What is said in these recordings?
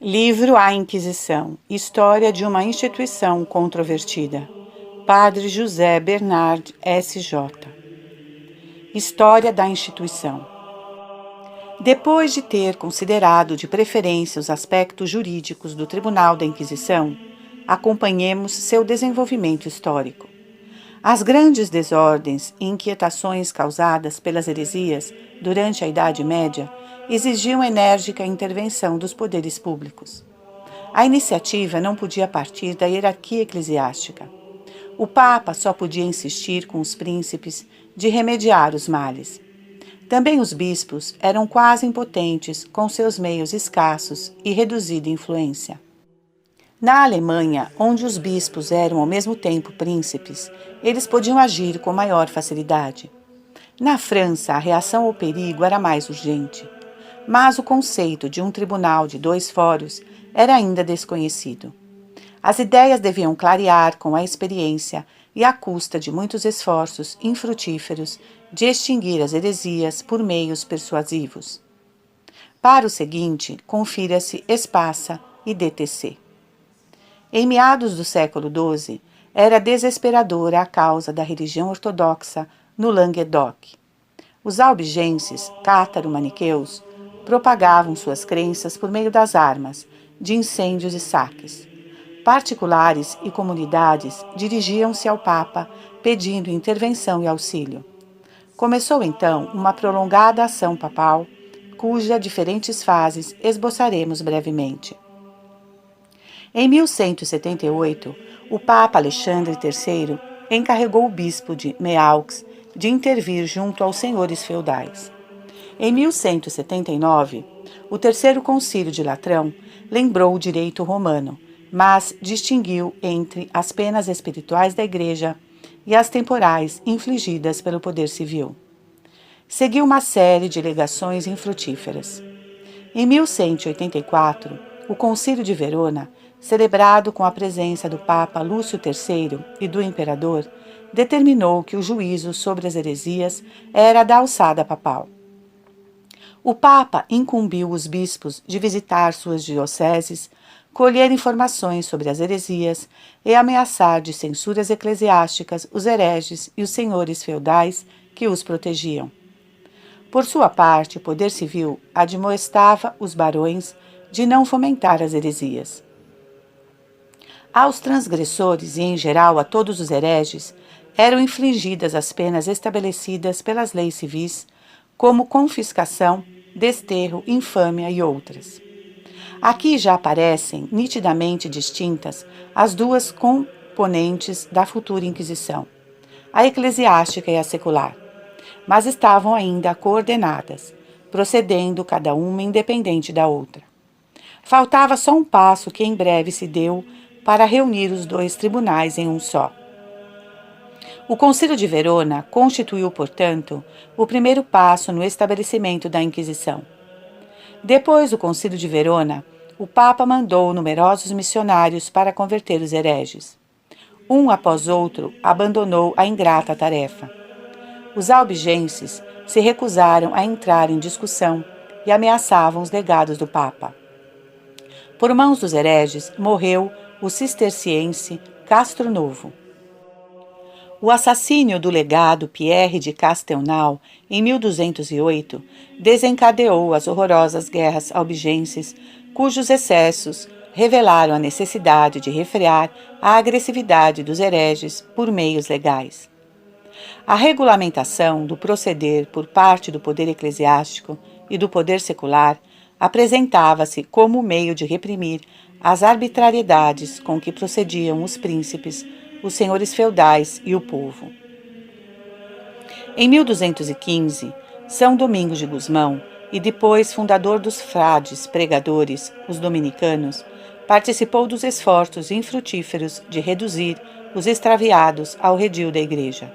Livro A Inquisição. História de uma instituição controvertida. Padre José Bernard S.J. História da instituição. Depois de ter considerado de preferência os aspectos jurídicos do Tribunal da Inquisição, acompanhemos seu desenvolvimento histórico. As grandes desordens e inquietações causadas pelas heresias durante a Idade Média exigiam enérgica intervenção dos poderes públicos. A iniciativa não podia partir da hierarquia eclesiástica. O Papa só podia insistir com os príncipes de remediar os males. Também os bispos eram quase impotentes com seus meios escassos e reduzida influência. Na Alemanha, onde os bispos eram ao mesmo tempo príncipes, eles podiam agir com maior facilidade. Na França, a reação ao perigo era mais urgente, mas o conceito de um tribunal de 2 fóruns era ainda desconhecido. As ideias deviam clarear com a experiência e à custa de muitos esforços infrutíferos de extinguir as heresias por meios persuasivos. Para o seguinte, confira-se Espassa e DTC. Em meados do século XII, era desesperadora a causa da religião ortodoxa no Languedoc. Os albigenses, cátaro-maniqueus, propagavam suas crenças por meio das armas, de incêndios e saques. Particulares e comunidades dirigiam-se ao Papa pedindo intervenção e auxílio. Começou então uma prolongada ação papal, cuja diferentes fases esboçaremos brevemente. Em 1178, o Papa Alexandre III encarregou o bispo de Meaux de intervir junto aos senhores feudais. Em 1179, o Terceiro Concílio de Latrão lembrou o direito romano, mas distinguiu entre as penas espirituais da Igreja e as temporais infligidas pelo poder civil. Seguiu uma série de legações infrutíferas. Em 1184, o Concílio de Verona, celebrado com a presença do Papa Lúcio III e do Imperador, determinou que o juízo sobre as heresias era da alçada papal. O Papa incumbiu os bispos de visitar suas dioceses, colher informações sobre as heresias e ameaçar de censuras eclesiásticas os hereges e os senhores feudais que os protegiam. Por sua parte, o poder civil admoestava os barões de não fomentar as heresias. Aos transgressores e, em geral, a todos os hereges, eram infligidas as penas estabelecidas pelas leis civis, como confiscação, desterro, infâmia e outras. Aqui já aparecem nitidamente distintas as duas componentes da futura Inquisição, a eclesiástica e a secular, mas estavam ainda coordenadas, procedendo cada uma independente da outra. Faltava só um passo que em breve se deu para reunir os 2 tribunais em um só. O Concílio de Verona constituiu, portanto, o primeiro passo no estabelecimento da Inquisição. Depois do Concílio de Verona, o Papa mandou numerosos missionários para converter os hereges. Um após outro, abandonou a ingrata tarefa. Os albigenses se recusaram a entrar em discussão e ameaçavam os legados do Papa. Por mãos dos hereges, morreu o cisterciense Castro Novo. O assassínio do legado Pierre de Castelnau, em 1208, desencadeou as horrorosas guerras albigenses, cujos excessos revelaram a necessidade de refrear a agressividade dos hereges por meios legais. A regulamentação do proceder por parte do poder eclesiástico e do poder secular apresentava-se como meio de reprimir as arbitrariedades com que procediam os príncipes, os senhores feudais e o povo. Em 1215, São Domingos de Gusmão, e depois fundador dos frades pregadores, os dominicanos, participou dos esforços infrutíferos de reduzir os extraviados ao redil da Igreja.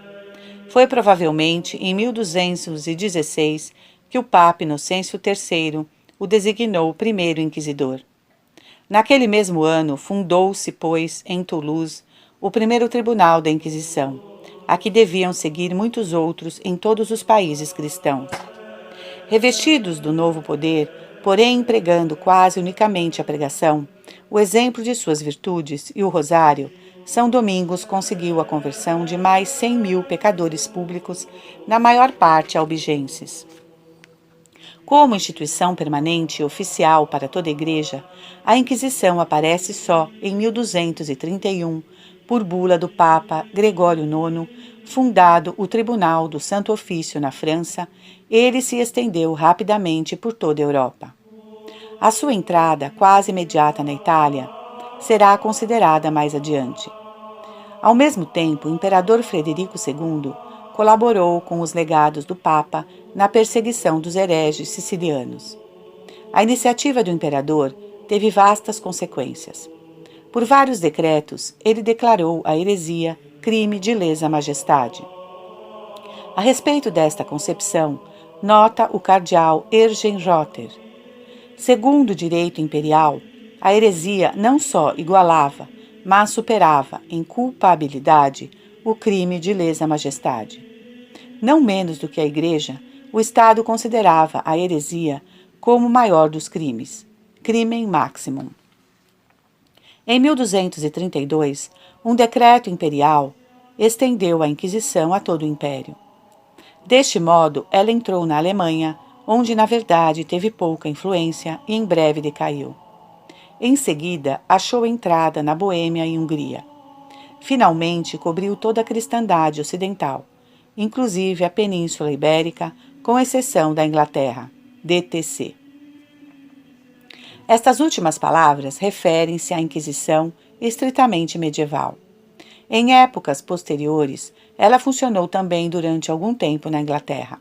Foi provavelmente em 1216 que o Papa Inocêncio III o designou primeiro inquisidor. Naquele mesmo ano, fundou-se, pois, em Toulouse, o primeiro tribunal da Inquisição, a que deviam seguir muitos outros em todos os países cristãos. Revestidos do novo poder, porém empregando quase unicamente a pregação, o exemplo de suas virtudes e o rosário, São Domingos conseguiu a conversão de mais 100.000 pecadores públicos, na maior parte albigenses. Como instituição permanente e oficial para toda a Igreja, a Inquisição aparece só em 1231, por bula do Papa Gregório IX, fundado o Tribunal do Santo Ofício na França. Ele se estendeu rapidamente por toda a Europa. A sua entrada, quase imediata na Itália, será considerada mais adiante. Ao mesmo tempo, o imperador Frederico II colaborou com os legados do Papa na perseguição dos hereges sicilianos. A iniciativa do imperador teve vastas consequências. Por vários decretos, ele declarou a heresia crime de lesa majestade. A respeito desta concepção, nota o cardeal Ergenrotter. Segundo o direito imperial, a heresia não só igualava, mas superava em culpabilidade o crime de lesa majestade. Não menos do que a Igreja, o Estado considerava a heresia como o maior dos crimes, crimen maximum. Em 1232, um decreto imperial estendeu a Inquisição a todo o Império. Deste modo, ela entrou na Alemanha, onde na verdade teve pouca influência e em breve decaiu. Em seguida, achou entrada na Boêmia e Hungria. Finalmente, cobriu toda a cristandade ocidental, inclusive a Península Ibérica, com exceção da Inglaterra, DTC. Estas últimas palavras referem-se à Inquisição estritamente medieval. Em épocas posteriores, ela funcionou também durante algum tempo na Inglaterra.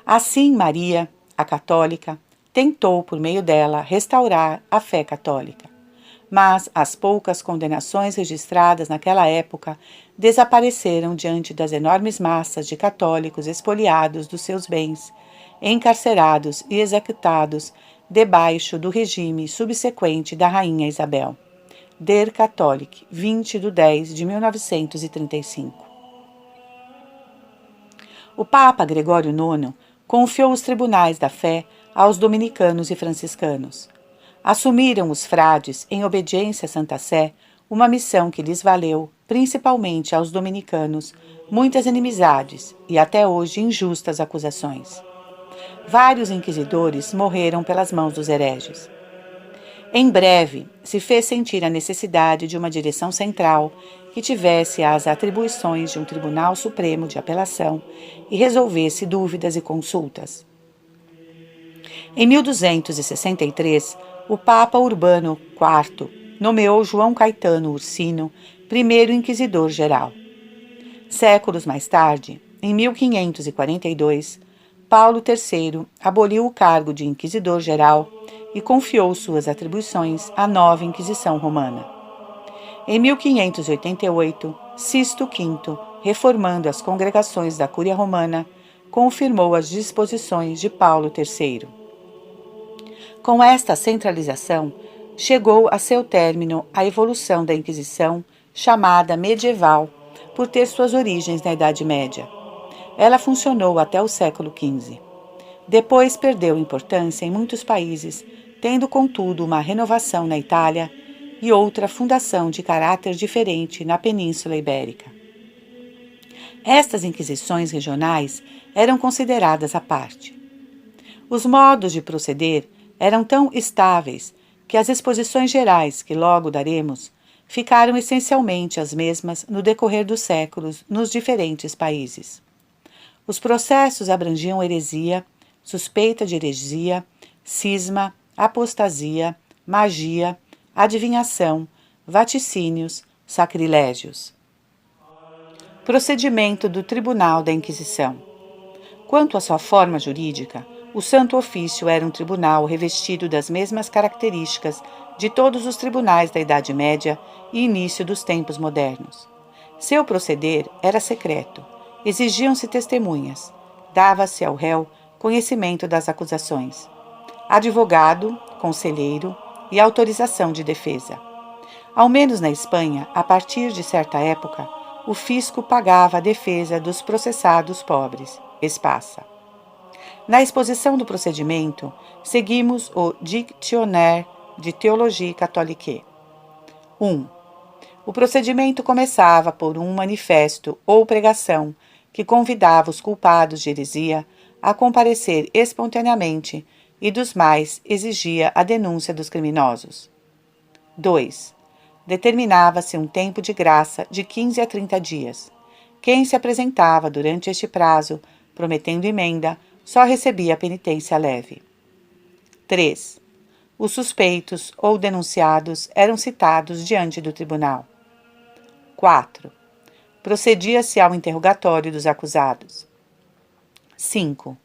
Assim, Maria, a católica, tentou, por meio dela, restaurar a fé católica. Mas as poucas condenações registradas naquela época desapareceram diante das enormes massas de católicos expoliados dos seus bens, encarcerados e executados debaixo do regime subsequente da Rainha Isabel. Der Katholik, 20/10/1935. O Papa Gregório IX confiou os tribunais da fé aos dominicanos e franciscanos. Assumiram os frades, em obediência à Santa Sé, uma missão que lhes valeu, principalmente aos dominicanos, muitas inimizades e até hoje injustas acusações. Vários inquisidores morreram pelas mãos dos hereges. Em breve, se fez sentir a necessidade de uma direção central que tivesse as atribuições de um Tribunal Supremo de Apelação e resolvesse dúvidas e consultas. Em 1263, o Papa Urbano IV nomeou João Caetano Ursino primeiro inquisidor-geral. Séculos mais tarde, em 1542, Paulo III aboliu o cargo de inquisidor-geral e confiou suas atribuições à nova Inquisição Romana. Em 1588, Sisto V, reformando as congregações da Cúria Romana, confirmou as disposições de Paulo III. Com esta centralização, chegou a seu término a evolução da Inquisição, chamada medieval, por ter suas origens na Idade Média. Ela funcionou até o século XV. Depois perdeu importância em muitos países, tendo, contudo, uma renovação na Itália e outra fundação de caráter diferente na Península Ibérica. Estas inquisições regionais eram consideradas à parte. Os modos de proceder eram tão estáveis que as exposições gerais que logo daremos ficaram essencialmente as mesmas no decorrer dos séculos nos diferentes países. Os processos abrangiam heresia, suspeita de heresia, cisma, apostasia, magia, adivinhação, vaticínios, sacrilégios. Procedimento do Tribunal da Inquisição. Quanto à sua forma jurídica, o Santo Ofício era um tribunal revestido das mesmas características de todos os tribunais da Idade Média e início dos tempos modernos. Seu proceder era secreto, exigiam-se testemunhas, dava-se ao réu conhecimento das acusações, advogado, conselheiro e autorização de defesa. Ao menos na Espanha, a partir de certa época, o fisco pagava a defesa dos processados pobres, espassa. Na exposição do procedimento, seguimos o Dictionnaire de Théologie Catholique. 1. O procedimento começava por um manifesto ou pregação que convidava os culpados de heresia a comparecer espontaneamente e dos mais exigia a denúncia dos criminosos. 2. Determinava-se um tempo de graça de 15 a 30 dias. Quem se apresentava durante este prazo, prometendo emenda, só recebia penitência leve. 3. Os suspeitos ou denunciados eram citados diante do tribunal. 4. Procedia-se ao interrogatório dos acusados. 5.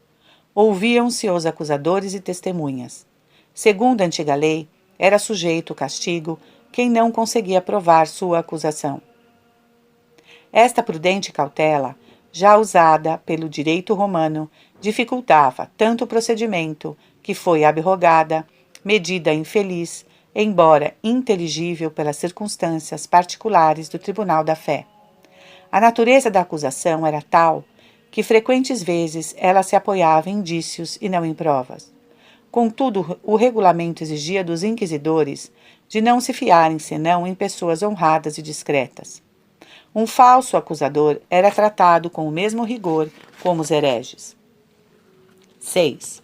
Ouviam-se os acusadores e testemunhas. Segundo a antiga lei, era sujeito ao castigo quem não conseguia provar sua acusação. Esta prudente cautela, já usada pelo direito romano, dificultava tanto o procedimento, que foi abrogada, medida infeliz, embora inteligível pelas circunstâncias particulares do Tribunal da Fé. A natureza da acusação era tal que frequentes vezes ela se apoiava em indícios e não em provas. Contudo, o regulamento exigia dos inquisidores de não se fiarem senão em pessoas honradas e discretas. Um falso acusador era tratado com o mesmo rigor como os hereges. 6.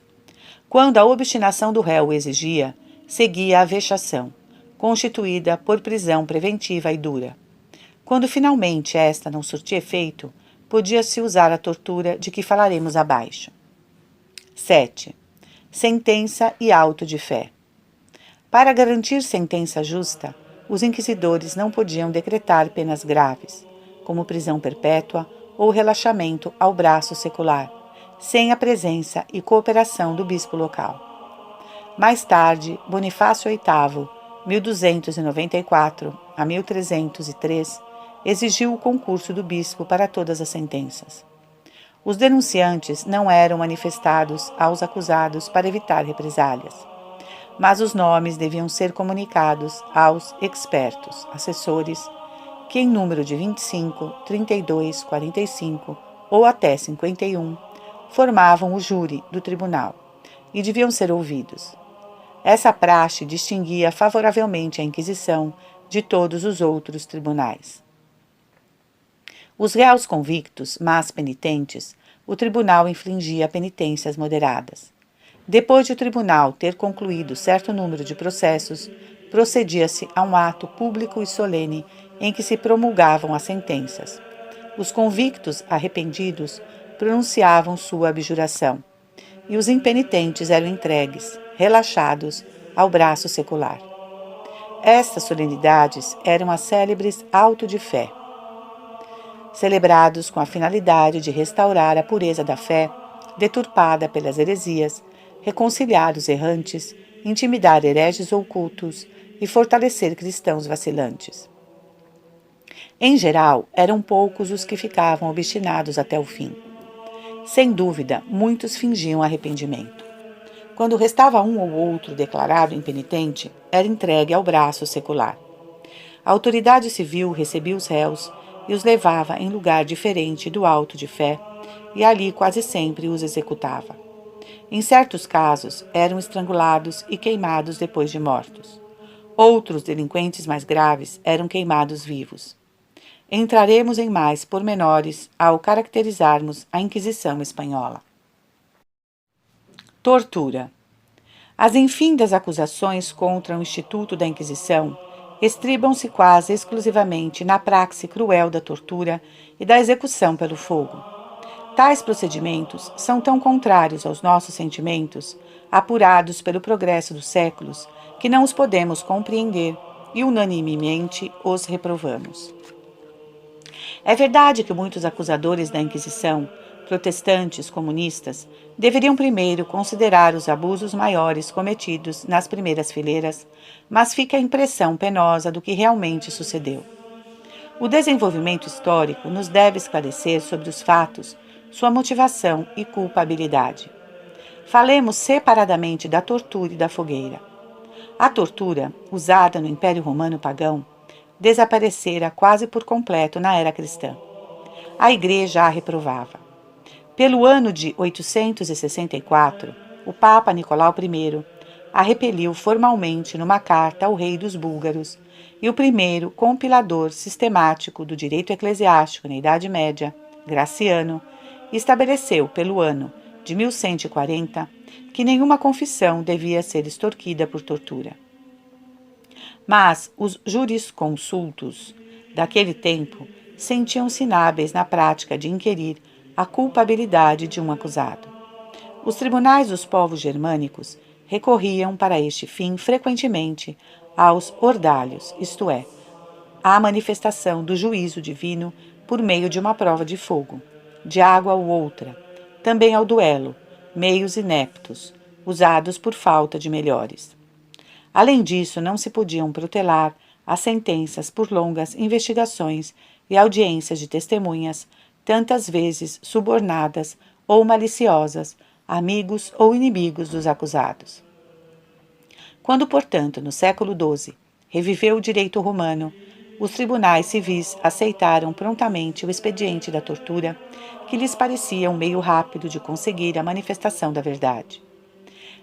Quando a obstinação do réu o exigia, seguia a vexação, constituída por prisão preventiva e dura. Quando finalmente esta não surtia efeito, podia-se usar a tortura de que falaremos abaixo. 7. Sentença e auto de fé. Para garantir sentença justa, os inquisidores não podiam decretar penas graves, como prisão perpétua ou relaxamento ao braço secular, sem a presença e cooperação do bispo local. Mais tarde, Bonifácio VIII, 1294 a 1303, exigiu o concurso do bispo para todas as sentenças. Os denunciantes não eram manifestados aos acusados para evitar represálias, mas os nomes deviam ser comunicados aos expertos, assessores, que em número de 25, 32, 45 ou até 51, formavam o júri do tribunal e deviam ser ouvidos. Essa praxe distinguia favoravelmente a Inquisição de todos os outros tribunais. Os réus convictos, mas penitentes, o tribunal infligia penitências moderadas. Depois de o tribunal ter concluído certo número de processos, procedia-se a um ato público e solene em que se promulgavam as sentenças. Os convictos arrependidos pronunciavam sua abjuração, e os impenitentes eram entregues, relaxados, ao braço secular. Estas solenidades eram as célebres auto de fé, celebrados com a finalidade de restaurar a pureza da fé, deturpada pelas heresias, reconciliar os errantes, intimidar hereges ocultos e fortalecer cristãos vacilantes. Em geral, eram poucos os que ficavam obstinados até o fim. Sem dúvida, muitos fingiam arrependimento. Quando restava um ou outro declarado impenitente, era entregue ao braço secular. A autoridade civil recebia os réus e os levava em lugar diferente do auto de fé, e ali quase sempre os executava. Em certos casos, eram estrangulados e queimados depois de mortos. Outros delinquentes mais graves eram queimados vivos. Entraremos em mais pormenores ao caracterizarmos a Inquisição espanhola. Tortura. As infindas acusações contra o Instituto da Inquisição estribam-se quase exclusivamente na praxe cruel da tortura e da execução pelo fogo. Tais procedimentos são tão contrários aos nossos sentimentos, apurados pelo progresso dos séculos, que não os podemos compreender e unanimemente os reprovamos. É verdade que muitos acusadores da Inquisição, protestantes, comunistas, deveriam primeiro considerar os abusos maiores cometidos nas primeiras fileiras, mas fica a impressão penosa do que realmente sucedeu. O desenvolvimento histórico nos deve esclarecer sobre os fatos, sua motivação e culpabilidade. Falemos separadamente da tortura e da fogueira. A tortura, usada no Império Romano Pagão, desaparecera quase por completo na era cristã. A Igreja a reprovava. Pelo ano de 864, o Papa Nicolau I a repeliu formalmente numa carta ao rei dos búlgaros, e o primeiro compilador sistemático do direito eclesiástico na Idade Média, Graciano, estabeleceu pelo ano de 1140 que nenhuma confissão devia ser extorquida por tortura. Mas os jurisconsultos daquele tempo sentiam-se inábeis na prática de inquirir a culpabilidade de um acusado. Os tribunais dos povos germânicos recorriam para este fim frequentemente aos ordalhos, isto é, à manifestação do juízo divino por meio de uma prova de fogo, de água ou outra, também ao duelo, meios ineptos, usados por falta de melhores. Além disso, não se podiam protelar as sentenças por longas investigações e audiências de testemunhas, tantas vezes subornadas ou maliciosas, amigos ou inimigos dos acusados. Quando, portanto, no século XII, reviveu o direito romano, os tribunais civis aceitaram prontamente o expediente da tortura, que lhes parecia um meio rápido de conseguir a manifestação da verdade.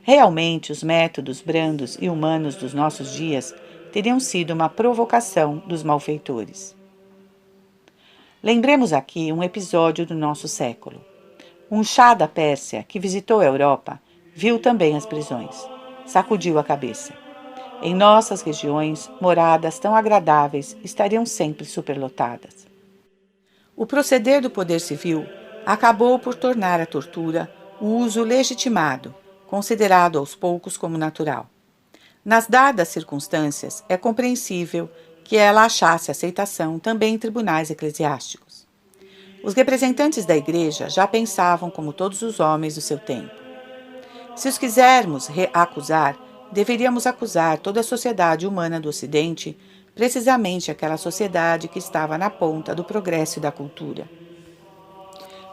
Realmente, os métodos brandos e humanos dos nossos dias teriam sido uma provocação dos malfeitores. Lembremos aqui um episódio do nosso século. Um chá da Pérsia que visitou a Europa viu também as prisões. Sacudiu a cabeça. Em nossas regiões, moradas tão agradáveis estariam sempre superlotadas. O proceder do poder civil acabou por tornar a tortura o uso legitimado, considerado aos poucos como natural. Nas dadas circunstâncias, é compreensível que ela achasse aceitação também em tribunais eclesiásticos. Os representantes da Igreja já pensavam como todos os homens do seu tempo. Se os quisermos acusar, deveríamos acusar toda a sociedade humana do Ocidente, precisamente aquela sociedade que estava na ponta do progresso e da cultura.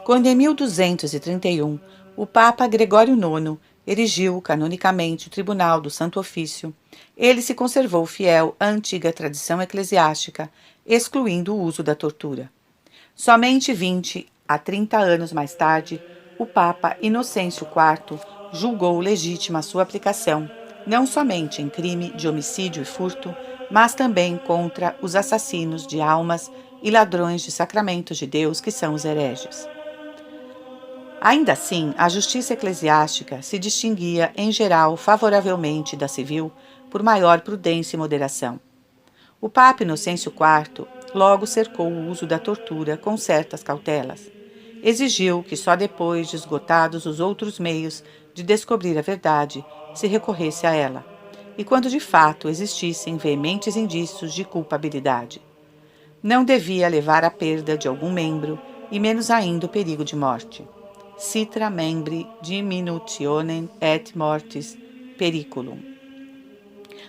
Quando, em 1231, o Papa Gregório IX erigiu canonicamente o Tribunal do Santo Ofício, ele se conservou fiel à antiga tradição eclesiástica, excluindo o uso da tortura. Somente 20 a 30 anos mais tarde, o Papa Inocêncio IV julgou legítima sua aplicação, não somente em crime de homicídio e furto, mas também contra os assassinos de almas e ladrões de sacramentos de Deus, que são os hereges. Ainda assim, a justiça eclesiástica se distinguia, em geral, favoravelmente da civil por maior prudência e moderação. O Papa Inocêncio IV logo cercou o uso da tortura com certas cautelas. Exigiu que só depois de esgotados os outros meios de descobrir a verdade se recorresse a ela, e quando de fato existissem veementes indícios de culpabilidade. Não devia levar à perda de algum membro, e menos ainda o perigo de morte. Citra membri diminutionem et mortis periculum.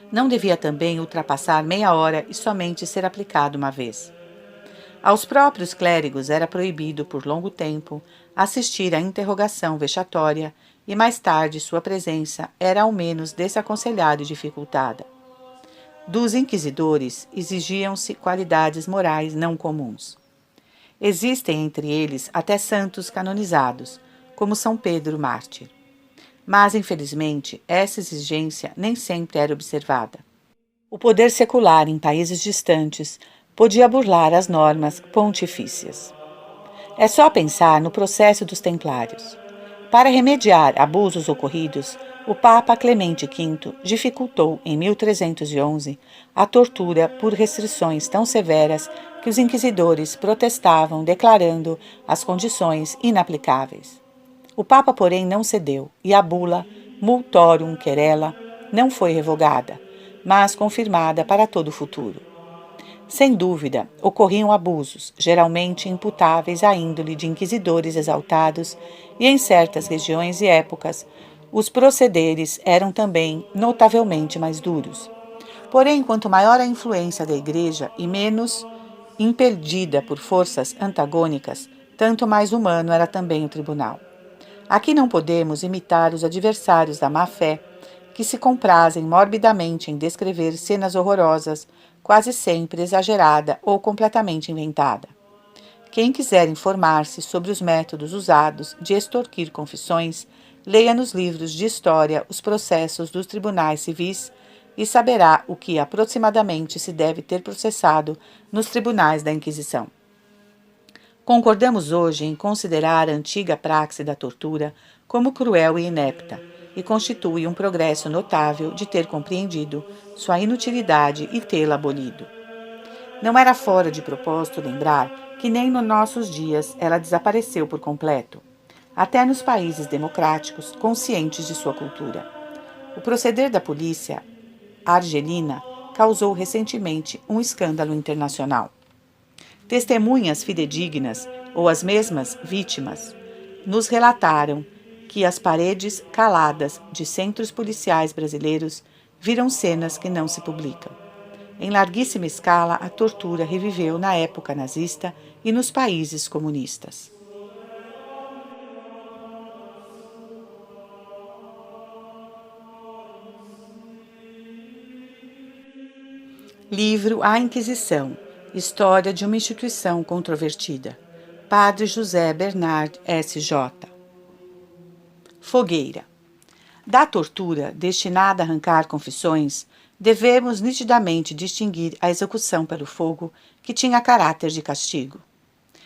Não devia também ultrapassar meia hora e somente ser aplicado uma vez. Aos próprios clérigos era proibido, por longo tempo, assistir à interrogação vexatória e mais tarde sua presença era ao menos desaconselhada e dificultada. Dos inquisidores exigiam-se qualidades morais não comuns. Existem entre eles até santos canonizados, como São Pedro Mártir. Mas, infelizmente, essa exigência nem sempre era observada. O poder secular em países distantes podia burlar as normas pontifícias. É só pensar no processo dos Templários. Para remediar abusos ocorridos, o Papa Clemente V dificultou, em 1311, a tortura por restrições tão severas que os inquisidores protestavam, declarando as condições inaplicáveis. O Papa, porém, não cedeu, e a bula Multorium Querela não foi revogada, mas confirmada para todo o futuro. Sem dúvida, ocorriam abusos, geralmente imputáveis à índole de inquisidores exaltados, e em certas regiões e épocas, os procederes eram também notavelmente mais duros. Porém, quanto maior a influência da Igreja e menos impedida por forças antagônicas, tanto mais humano era também o tribunal. Aqui não podemos imitar os adversários da má-fé, que se comprazem morbidamente em descrever cenas horrorosas, quase sempre exagerada ou completamente inventada. Quem quiser informar-se sobre os métodos usados de extorquir confissões, leia nos livros de história os processos dos tribunais civis e saberá o que aproximadamente se deve ter processado nos tribunais da Inquisição. Concordamos hoje em considerar a antiga praxe da tortura como cruel e inepta, e constitui um progresso notável de ter compreendido sua inutilidade e tê-la abolido. Não era fora de propósito lembrar que nem nos nossos dias ela desapareceu por completo, até nos países democráticos conscientes de sua cultura. O proceder da polícia argelina causou recentemente um escândalo internacional. Testemunhas fidedignas, ou as mesmas vítimas, nos relataram que as paredes caladas de centros policiais brasileiros viram cenas que não se publicam. Em larguíssima escala, a tortura reviveu na época nazista e nos países comunistas. Livro A Inquisição, História de uma Instituição Controvertida. Padre José Bernard S.J. Fogueira. Da tortura, destinada a arrancar confissões, devemos nitidamente distinguir a execução pelo fogo, que tinha caráter de castigo.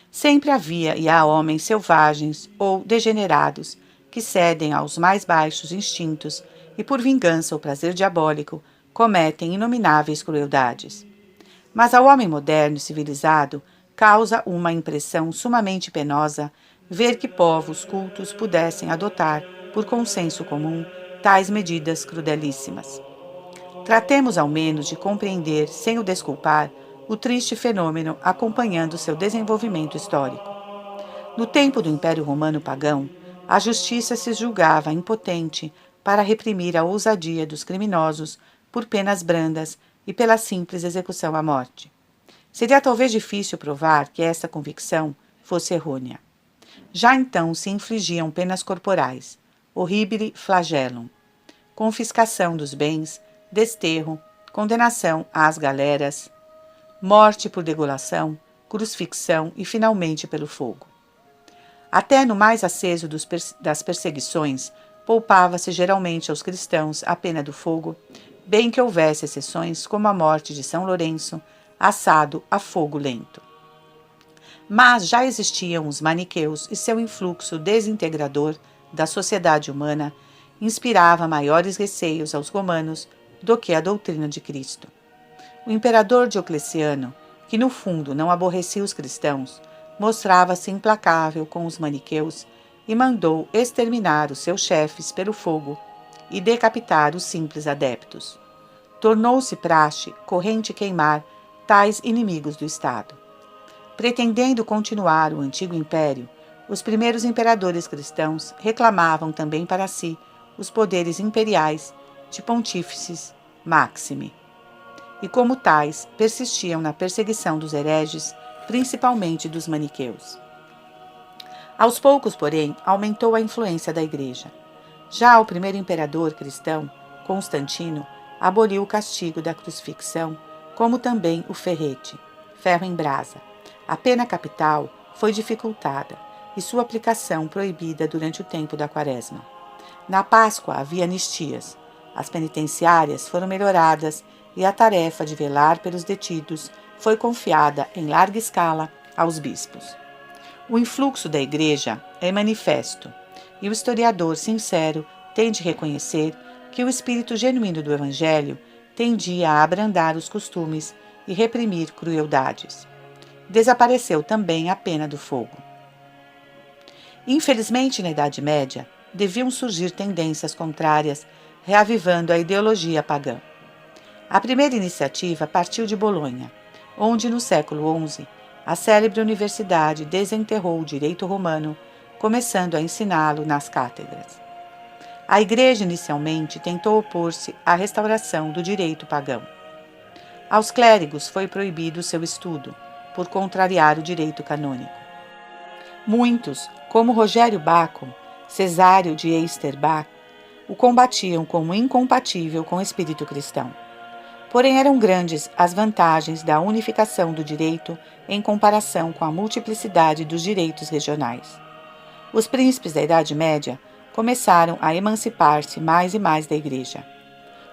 Sempre havia e há homens selvagens ou degenerados que cedem aos mais baixos instintos e, por vingança ou prazer diabólico, cometem inomináveis crueldades. Mas ao homem moderno e civilizado causa uma impressão sumamente penosa ver que povos cultos pudessem adotar, por consenso comum, tais medidas crudelíssimas. Tratemos ao menos de compreender, sem o desculpar, o triste fenômeno acompanhando seu desenvolvimento histórico. No tempo do Império Romano pagão, a justiça se julgava impotente para reprimir a ousadia dos criminosos por penas brandas e pela simples execução à morte. Seria talvez difícil provar que esta convicção fosse errônea. Já então se infligiam penas corporais, horribile flagellum, confiscação dos bens, desterro, condenação às galeras, morte por degolação, crucifixão e finalmente pelo fogo. Até no mais aceso das perseguições, poupava-se geralmente aos cristãos a pena do fogo, bem que houvesse exceções como a morte de São Lourenço, assado a fogo lento. Mas já existiam os maniqueus e seu influxo desintegrador da sociedade humana inspirava maiores receios aos romanos do que a doutrina de Cristo. O imperador Diocleciano, que no fundo não aborrecia os cristãos, mostrava-se implacável com os maniqueus e mandou exterminar os seus chefes pelo fogo e decapitar os simples adeptos. Tornou-se praxe corrente queimar tais inimigos do Estado. Pretendendo continuar o antigo império, os primeiros imperadores cristãos reclamavam também para si os poderes imperiais de pontífices maximi, e como tais persistiam na perseguição dos hereges, principalmente dos maniqueus. Aos poucos, porém, aumentou a influência da Igreja. Já o primeiro imperador cristão, Constantino, aboliu o castigo da crucifixão, como também o ferrete, ferro em brasa. A pena capital foi dificultada e sua aplicação proibida durante o tempo da Quaresma. Na Páscoa havia anistias. As penitenciárias foram melhoradas e a tarefa de velar pelos detidos foi confiada em larga escala aos bispos. O influxo da Igreja é manifesto, e o historiador sincero tem de reconhecer que o espírito genuíno do Evangelho tendia a abrandar os costumes e reprimir crueldades. Desapareceu também a pena do fogo. Infelizmente, na Idade Média, deviam surgir tendências contrárias, reavivando a ideologia pagã. A primeira iniciativa partiu de Bolonha, onde, no século XI, a célebre universidade desenterrou o direito romano, começando a ensiná-lo nas cátedras. A Igreja inicialmente tentou opor-se à restauração do direito pagão. Aos clérigos foi proibido seu estudo, por contrariar o direito canônico. Muitos, como Rogério Bacon, Cesário de Eysterbach, o combatiam como incompatível com o espírito cristão. Porém, eram grandes as vantagens da unificação do direito em comparação com a multiplicidade dos direitos regionais. Os príncipes da Idade Média começaram a emancipar-se mais e mais da Igreja.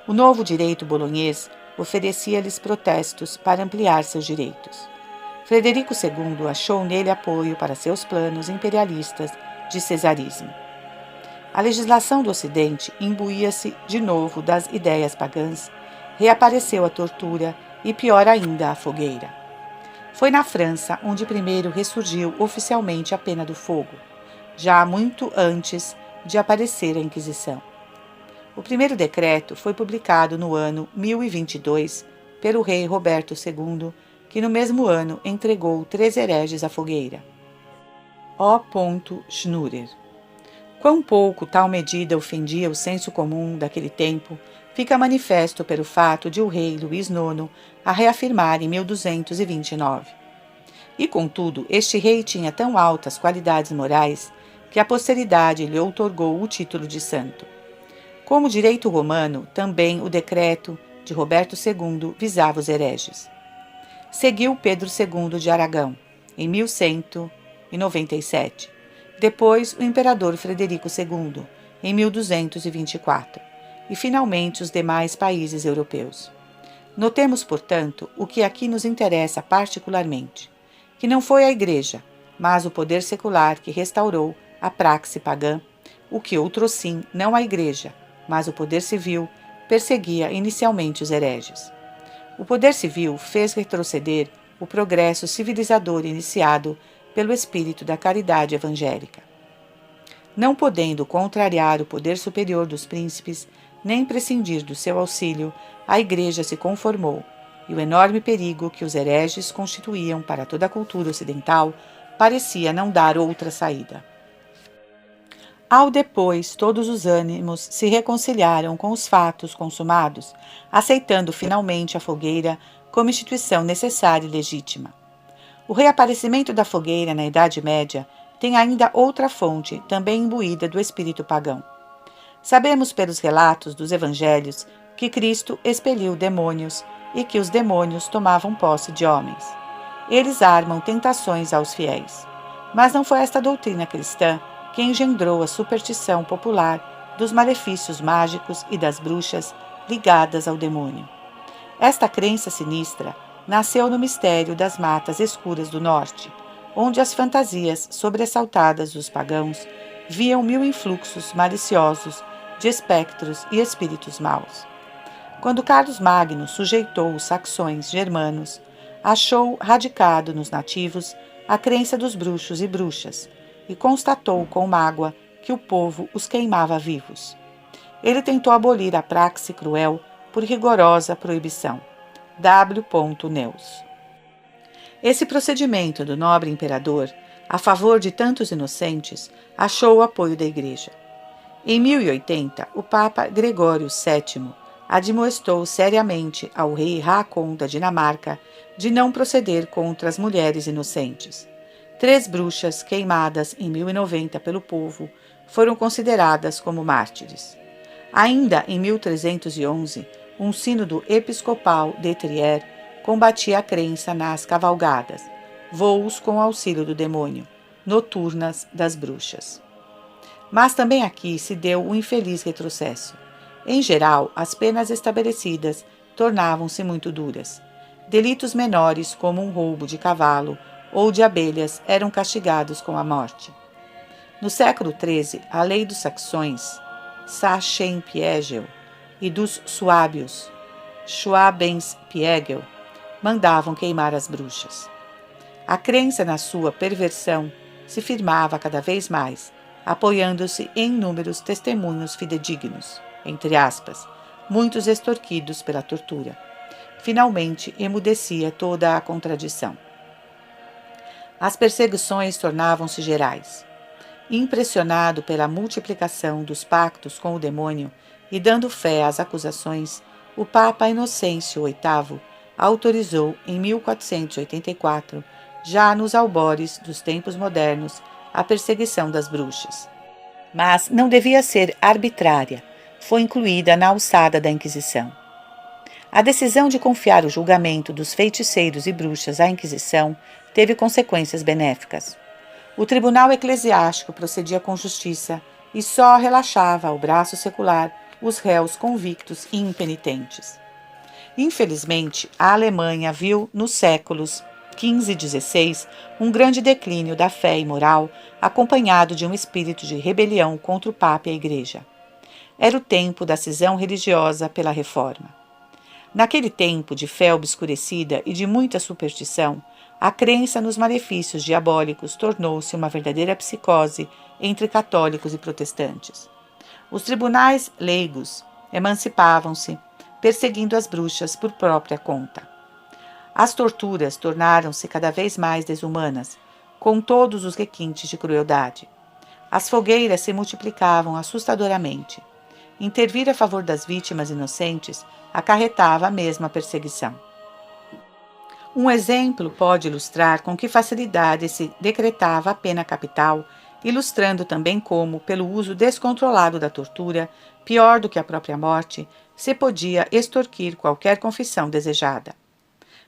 O novo direito bolonhês oferecia-lhes protestos para ampliar seus direitos. Frederico II achou nele apoio para seus planos imperialistas de cesarismo. A legislação do Ocidente imbuía-se de novo das ideias pagãs, reapareceu a tortura e, pior ainda, a fogueira. Foi na França onde primeiro ressurgiu oficialmente a pena do fogo, já muito antes de aparecer a Inquisição. O primeiro decreto foi publicado no ano 1022 pelo rei Roberto II, que no mesmo ano entregou 3 hereges à fogueira. O. Schnurrer. Quão pouco tal medida ofendia o senso comum daquele tempo fica manifesto pelo fato de o rei Luís IX a reafirmar em 1229. E, contudo, este rei tinha tão altas qualidades morais que a posteridade lhe outorgou o título de santo. Como direito romano, também o decreto de Roberto II visava os hereges. Seguiu Pedro II de Aragão, em 1197. Depois, o imperador Frederico II, em 1224. E, finalmente, os demais países europeus. Notemos, portanto, o que aqui nos interessa particularmente, que não foi a Igreja, mas o poder secular que restaurou a praxe pagã, o que outrossim não a Igreja, mas o poder civil, perseguia inicialmente os hereges. O poder civil fez retroceder o progresso civilizador iniciado pelo espírito da caridade evangélica. Não podendo contrariar o poder superior dos príncipes, nem prescindir do seu auxílio, a Igreja se conformou, e o enorme perigo que os hereges constituíam para toda a cultura ocidental parecia não dar outra saída. Ao depois, todos os ânimos se reconciliaram com os fatos consumados, aceitando finalmente a fogueira como instituição necessária e legítima. O reaparecimento da fogueira na Idade Média tem ainda outra fonte, também imbuída do espírito pagão. Sabemos pelos relatos dos evangelhos que Cristo expeliu demônios e que os demônios tomavam posse de homens. Eles armam tentações aos fiéis. Mas não foi esta doutrina cristã que engendrou a superstição popular dos malefícios mágicos e das bruxas ligadas ao demônio. Esta crença sinistra nasceu no mistério das matas escuras do norte, onde as fantasias sobressaltadas dos pagãos viam 1000 influxos maliciosos de espectros e espíritos maus. Quando Carlos Magno sujeitou os saxões germanos, achou radicado nos nativos a crença dos bruxos e bruxas, e constatou com mágoa que o povo os queimava vivos. Ele tentou abolir a praxe cruel por rigorosa proibição. W. Neus. Esse procedimento do nobre imperador, a favor de tantos inocentes, achou o apoio da Igreja. Em 1080, o Papa Gregório VII admoestou seriamente ao rei Haakon da Dinamarca de não proceder contra as mulheres inocentes. 3 bruxas queimadas em 1090 pelo povo foram consideradas como mártires. Ainda em 1311, um sínodo episcopal de Trier combatia a crença nas cavalgadas, voos com auxílio do demônio, noturnas das bruxas. Mas também aqui se deu um infeliz retrocesso. Em geral, as penas estabelecidas tornavam-se muito duras. Delitos menores, como um roubo de cavalo ou de abelhas, eram castigados com a morte. No século XIII, a lei dos saxões, Sachsenpfegel, e dos suábios, Schwabenpfegel, mandavam queimar as bruxas. A crença na sua perversão se firmava cada vez mais, apoiando-se em inúmeros testemunhos fidedignos, entre aspas, muitos extorquidos pela tortura. Finalmente, emudecia toda a contradição. As perseguições tornavam-se gerais. Impressionado pela multiplicação dos pactos com o demônio e dando fé às acusações, o Papa Inocêncio VIII autorizou, em 1484, já nos albores dos tempos modernos, a perseguição das bruxas. Mas não devia ser arbitrária, foi incluída na alçada da Inquisição. A decisão de confiar o julgamento dos feiticeiros e bruxas à Inquisição teve consequências benéficas. O tribunal eclesiástico procedia com justiça e só relaxava ao braço secular os réus convictos e impenitentes. Infelizmente, a Alemanha viu nos séculos XV e XVI um grande declínio da fé e moral, acompanhado de um espírito de rebelião contra o Papa e a Igreja. Era o tempo da cisão religiosa pela Reforma. Naquele tempo de fé obscurecida e de muita superstição, a crença nos malefícios diabólicos tornou-se uma verdadeira psicose entre católicos e protestantes. Os tribunais leigos emancipavam-se, perseguindo as bruxas por própria conta. As torturas tornaram-se cada vez mais desumanas, com todos os requintes de crueldade. As fogueiras se multiplicavam assustadoramente. Intervir a favor das vítimas inocentes acarretava a mesma perseguição. Um exemplo pode ilustrar com que facilidade se decretava a pena capital, ilustrando também como, pelo uso descontrolado da tortura, pior do que a própria morte, se podia extorquir qualquer confissão desejada.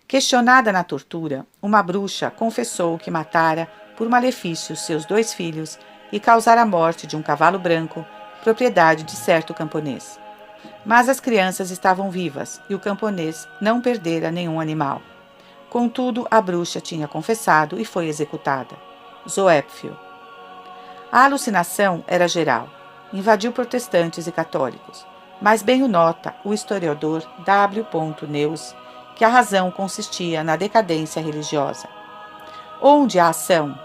Questionada na tortura, uma bruxa confessou que matara por malefícios seus 2 filhos e causara a morte de um cavalo branco, propriedade de certo camponês. Mas as crianças estavam vivas e o camponês não perdera nenhum animal. Contudo, a bruxa tinha confessado e foi executada. Zoépfio. A alucinação era geral, invadiu protestantes e católicos, mas bem o nota o historiador W. Neus, que a razão consistia na decadência religiosa. Onde a ação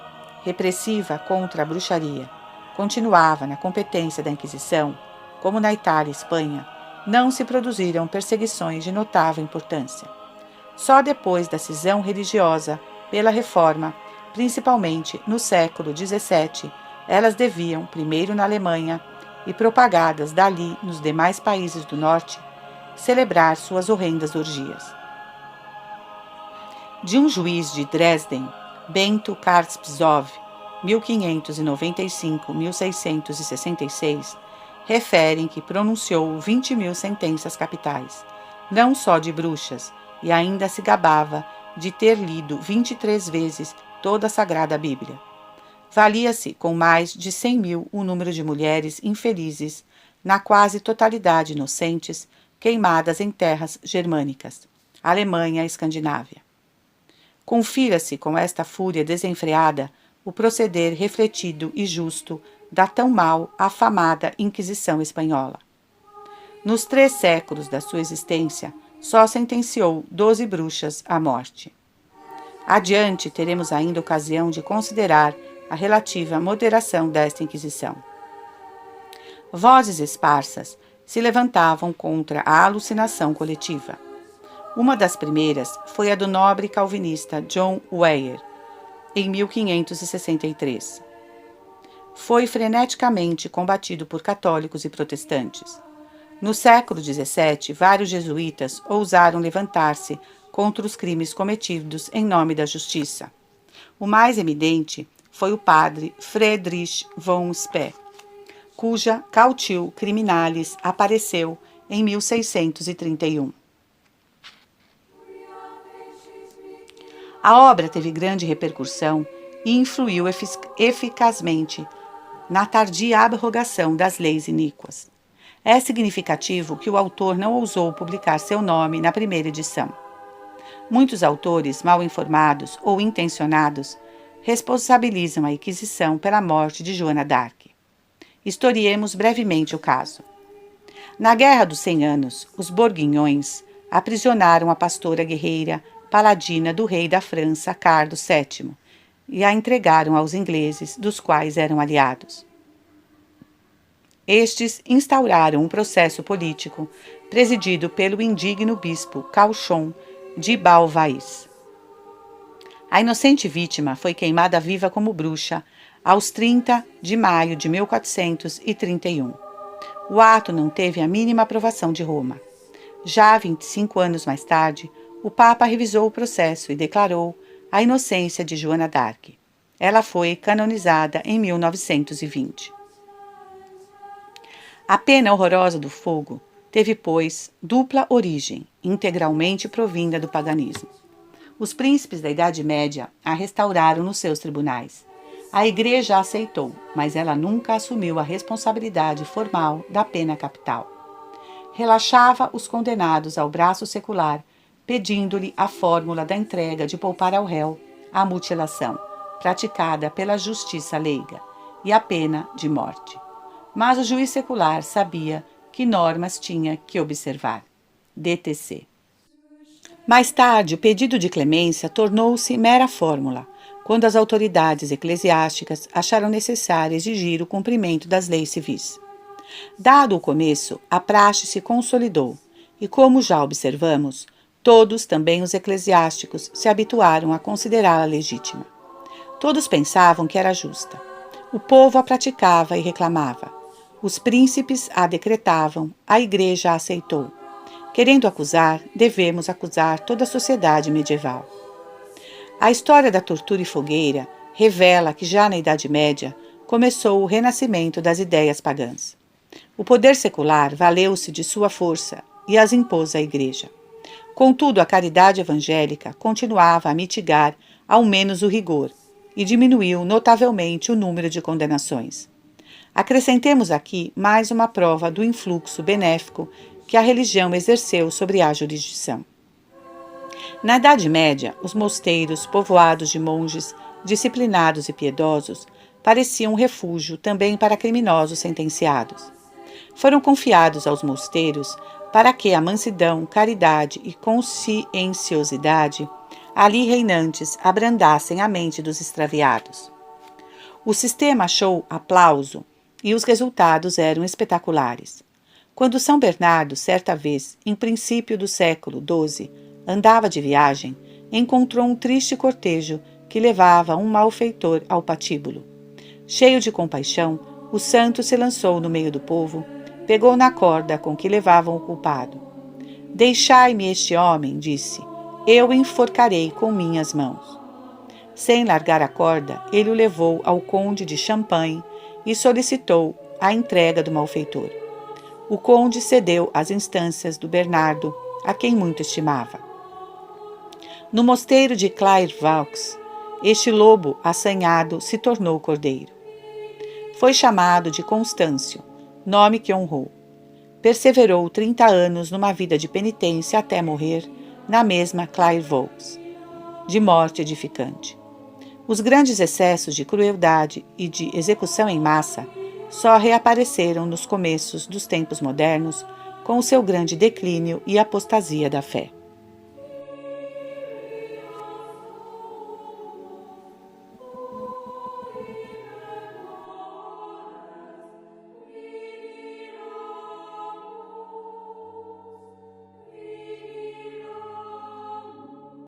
repressiva contra a bruxaria continuava na competência da Inquisição, como na Itália e Espanha, não se produziram perseguições de notável importância. Só depois da cisão religiosa pela Reforma, principalmente no século XVII, elas deviam, primeiro na Alemanha e propagadas dali nos demais países do norte, celebrar suas horrendas orgias. De um juiz de Dresden, Bento Karczpzow, 1595-1666, referem que pronunciou 20.000 sentenças capitais, não só de bruxas, e ainda se gabava de ter lido 23 vezes toda a Sagrada Bíblia. Valia-se com mais de 100.000 o número de mulheres infelizes, na quase totalidade inocentes, queimadas em terras germânicas, Alemanha e Escandinávia. Confira-se com esta fúria desenfreada o proceder refletido e justo da tão mal afamada Inquisição Espanhola. Nos 3 séculos da sua existência, só sentenciou 12 bruxas à morte. Adiante teremos ainda ocasião de considerar a relativa moderação desta Inquisição. Vozes esparsas se levantavam contra a alucinação coletiva. Uma das primeiras foi a do nobre calvinista John Weyer, em 1563. Foi freneticamente combatido por católicos e protestantes. No século XVII, vários jesuítas ousaram levantar-se contra os crimes cometidos em nome da justiça. O mais evidente foi o padre Friedrich von Spee, cuja Cautio Criminalis apareceu em 1631. A obra teve grande repercussão e influiu eficazmente na tardia abrogação das leis iníquas. É significativo que o autor não ousou publicar seu nome na primeira edição. Muitos autores, mal informados ou intencionados, responsabilizam a Inquisição pela morte de Joana d'Arc. Historiemos brevemente o caso. Na Guerra dos 100 Anos, os Borguinhões aprisionaram a pastora guerreira paladina do rei da França, Carlos VII, e a entregaram aos ingleses, dos quais eram aliados. Estes instauraram um processo político presidido pelo indigno bispo Cauchon de Beauvais. A inocente vítima foi queimada viva como bruxa aos 30 de maio de 1431. O ato não teve a mínima aprovação de Roma. Já 25 anos mais tarde, o Papa revisou o processo e declarou a inocência de Joana d'Arc. Ela foi canonizada em 1920. A pena horrorosa do fogo teve, pois, dupla origem, integralmente provinda do paganismo. Os príncipes da Idade Média a restauraram nos seus tribunais. A Igreja a aceitou, mas ela nunca assumiu a responsabilidade formal da pena capital. Relaxava os condenados ao braço secular, pedindo-lhe a fórmula da entrega de poupar ao réu a mutilação, praticada pela justiça leiga, e a pena de morte. Mas o juiz secular sabia que normas tinha que observar. DTC. Mais tarde, o pedido de clemência tornou-se mera fórmula, quando as autoridades eclesiásticas acharam necessário exigir o cumprimento das leis civis. Dado o começo, a praxe se consolidou, e como já observamos, todos, também os eclesiásticos, se habituaram a considerá-la legítima. Todos pensavam que era justa. O povo a praticava e reclamava. Os príncipes a decretavam, a Igreja a aceitou. Querendo acusar, devemos acusar toda a sociedade medieval. A história da tortura e fogueira revela que já na Idade Média começou o renascimento das ideias pagãs. O poder secular valeu-se de sua força e as impôs à Igreja. Contudo, a caridade evangélica continuava a mitigar ao menos o rigor e diminuiu notavelmente o número de condenações. Acrescentemos aqui mais uma prova do influxo benéfico que a religião exerceu sobre a jurisdição. Na Idade Média, os mosteiros, povoados de monges, disciplinados e piedosos, pareciam um refúgio também para criminosos sentenciados. Foram confiados aos mosteiros para que a mansidão, caridade e conscienciosidade ali reinantes abrandassem a mente dos extraviados. O sistema achou aplauso e os resultados eram espetaculares. Quando São Bernardo, certa vez, em princípio do século XII, andava de viagem, encontrou um triste cortejo que levava um malfeitor ao patíbulo. Cheio de compaixão, o santo se lançou no meio do povo, pegou na corda com que levavam o culpado. Deixai-me este homem, disse, eu o enforcarei com minhas mãos. Sem largar a corda, ele o levou ao conde de Champagne e solicitou a entrega do malfeitor. O conde cedeu às instâncias do Bernardo, a quem muito estimava. No mosteiro de Clairvaux, este lobo assanhado se tornou cordeiro. Foi chamado de Constâncio, nome que honrou. Perseverou 30 anos numa vida de penitência até morrer na mesma Clairvaux, de morte edificante. Os grandes excessos de crueldade e de execução em massa só reapareceram nos começos dos tempos modernos com o seu grande declínio e apostasia da fé.